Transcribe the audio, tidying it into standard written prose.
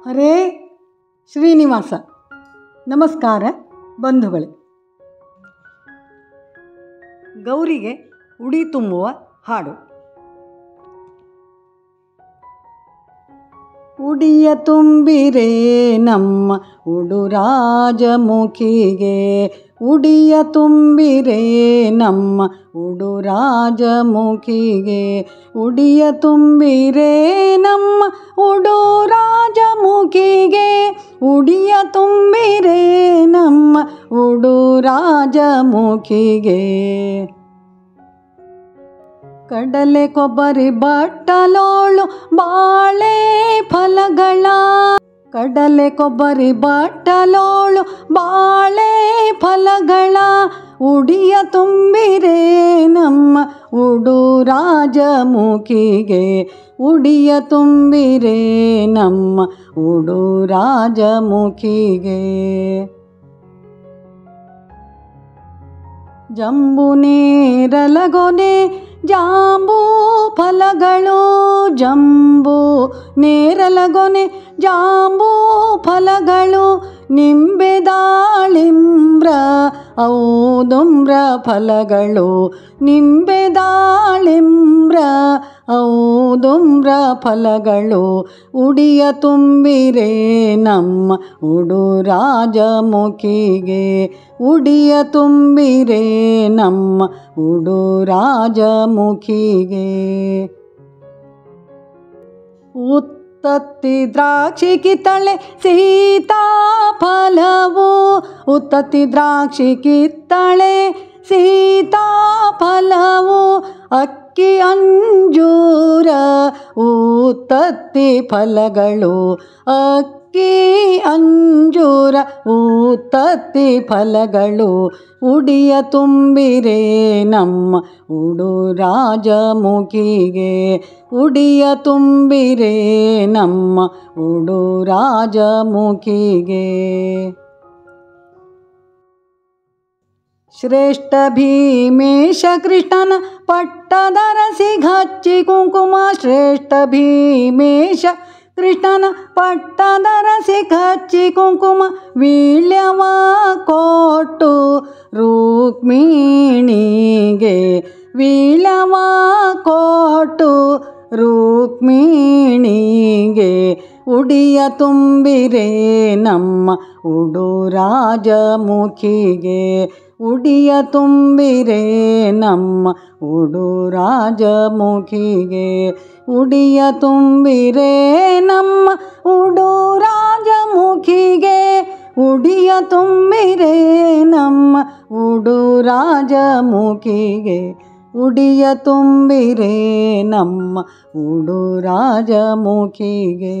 ಹರೇ ಶ್ರೀನಿವಾಸ. ನಮಸ್ಕಾರ ಬಂಧುಗಳೇ. ಗೌರಿಗೆ ಉಡಿ ತುಂಬುವ ಹಾಡು. ಉಡಿಯ ತುಂಬಿರೆ ನಮ್ಮ ಉಡುರಾಜಮುಖಿಗೆ, ಉಡಿಯ ತುಂಬಿರೆ ನಮ್ಮ ಉಡುರಾಜಮುಖಿಗೆ, ಉಡಿಯ ತುಂಬಿರೆ ನಮ್ಮ ಉಡುರಾಜಮುಖಿಗೆ, ಉಡಿಯ ತುಂಬಿರೆ ನಮ್ಮ ಉಡುರಾಜಮುಖಿಗೆ. ಕಡಲೆ ಕೊಬ್ಬರಿ ಬಟ್ಟಲೋಳು ಬಾಳೆ ಫಲಗಳ, ಕಡಲೆ ಕೊಬ್ಬರಿ ಬಟ್ಟಲೋಳು ಬಾಳೆ ಫಲಗಳ, ಉಡಿಯ ತುಂಬಿರೆ ನಮ್ಮ ಉಡುರಾಜಮುಖಿಗೆ, ಉಡಿಯ ತುಂಬಿರೆ ನಮ್ಮ ಉಡುರಾಜಮುಖಿಗೆ. ಜಂಬು ನೇರಲಗೊನೆ ಜಾಂಬೂ ಫಲಗಳು, ಜಂಬು ನೇರಲಗೊನೆ ಜಾಂಬೂ ಫಲಗಳು, ನಿಂಬೆ ದಾಳಿಂಬ್ರ ಔದುಂಬ್ರ ಫಲಗಳು, ನಿಂಬೆ ದಾಳಿಂಬ್ರ ಔದುಂಬ್ರ ಫಲಗಳು, ಉಡಿಯ ತುಂಬಿರೆ ನಮ್ಮ ಉಡುರಾಜಮುಖಿಗೆ, ಉಡಿಯ ತುಂಬಿರೆ ನಮ್ಮ ಉಡುರಾಜಮುಖಿಗೆ. ಉತ್ತತ್ತಿ ದ್ರಾಕ್ಷಿ ಕಿತ್ತಳೆ ಸೀತಾಫಲವು, ಉತ್ತತ್ತಿ ದ್ರಾಕ್ಷಿ ಕಿತ್ತಳೆ ಸೀತಾಫಲವು, ಅಕ್ಕಿ ಅಂಜೂರ ಉತ್ತತ್ತಿ ಫಲಗಳು, ಅಕ್ಕಿ ಅಂಜೂರ ಉತ್ತತ್ತಿ ಫಲಗಳು, ಉಡಿಯ ತುಂಬಿರೆ ನಮ್ಮ ಉಡುರಾಜಮುಖಿಗೆ, ಉಡಿಯ ತುಂಬಿರೆ ನಮ್ಮ ಉಡುರಾಜಮುಖಿಗೆ. ಶ್ರೇಷ್ಠ ಭೀಮೇಶ ಕೃಷ್ಣನ ಪಟ್ಟದರಸಿಗಚ್ಚಿ ಕುಂಕುಮ, ಶ್ರೇಷ್ಠ ಭೀಮೇಶ ಕೃಷ್ಣನ ಪಟ್ಟದರಸಿಗಚ್ಚಿ ಕುಂಕುಮ, ವೀಳ್ಯವ ಕೊಟ್ಟು ರುಕ್ಮಿಣಿಗೆ, ವೀಳ್ಯವ ಕೊಟ್ಟು ರುಕ್ಮಿಣಿಗೆ, ಉಡಿಯ ತುಂಬಿರೆ ನಮ್ಮ ಉಡುರಾಜಮುಖಿಗೆ, ಉಡಿಯ ತುಂಬಿರೆ ನಮ್ಮ ಉಡುರಾಜಮುಖಿಗೆ, ಉಡಿಯ ತುಂಬಿರೆ ನಮ್ಮ ಉಡುರಾಜಮುಖಿಗೆ, ಉಡಿಯ ತುಂಬಿರೆ ನಮ್ಮ ಉಡುರಾಜಮುಖಿಗೆ, ಉಡಿಯ ತುಂಬಿರೆ ನಮ್ಮ ಉಡುರಾಜಮುಖಿಗೆ.